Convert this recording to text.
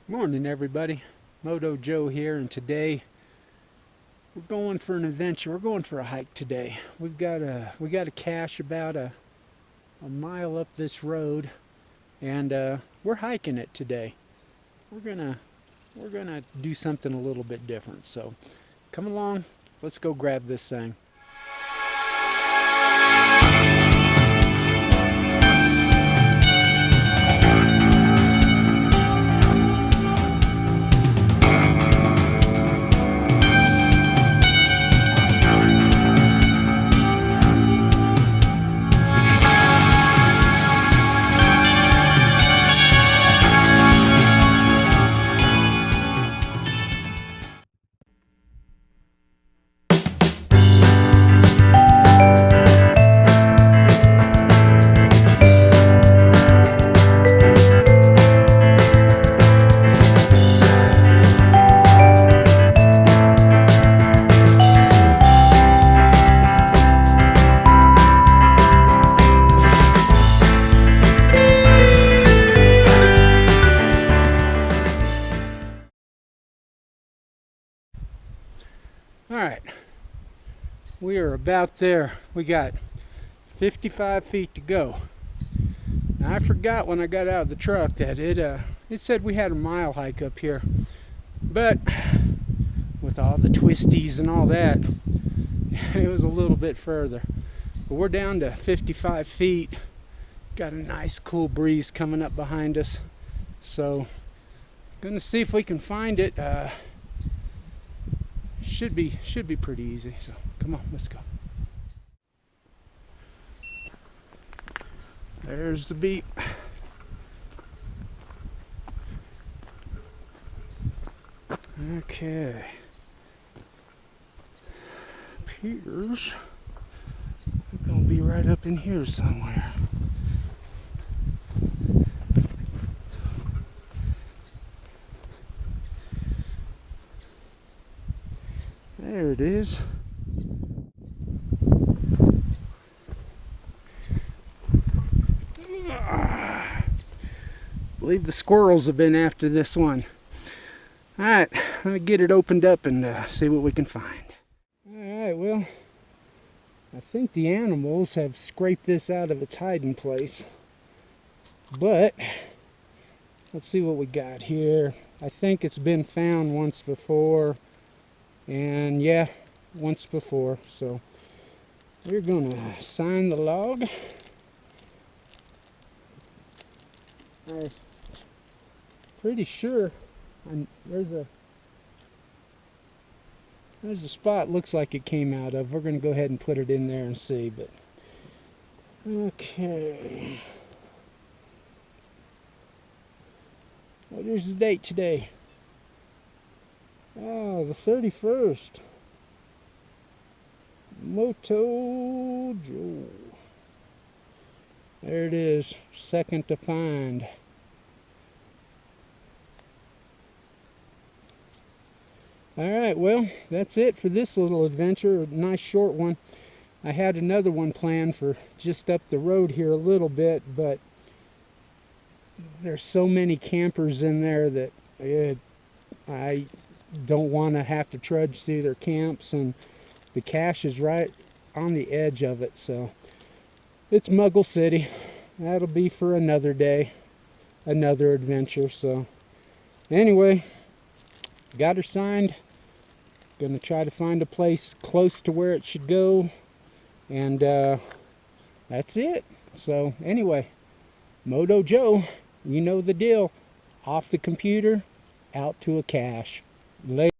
Morning everybody, Moto Joe here, and today we're going for an adventure. We're going for a hike today. We got a cache about a mile up this road, and we're hiking it today. We're gonna do something a little bit different. So come along, let's go grab this thing. Alright, we are about there. We got 55 feet to go. Now I forgot when I got out of the truck that it said we had a mile hike up here, but with all the twisties and all that, it was a little bit further. But we're down to 55 feet. Got a nice cool breeze coming up behind us, so gonna see if we can find it. Should be pretty easy. So come on, let's go. There's the beep. Okay. Appears we're gonna be right up in here somewhere. There it is. I believe the squirrels have been after this one. Alright, let me get it opened up and see what we can find. Alright, well, I think the animals have scraped this out of its hiding place. But, let's see what we got here. I think it's been found once before. And yeah, once before. So we're gonna sign the log. I'm pretty sure there's a spot looks like it came out of. We're gonna go ahead and put it in there and see. But okay, what is the date today? Oh, the 31st. Moto Joe. There it is, second to find. Alright, well, that's it for this little adventure. A nice short one. I had another one planned for just up the road here a little bit, but there's so many campers in there that I don't want to have to trudge through their camps, and the cache is right on the edge of it. So it's Muggle City. That'll be for another day, another adventure. So anyway, got her signed. Gonna try to find a place close to where it should go, and that's it. So anyway, Moto Joe, you know the deal. Off the computer, out to a cache. Later.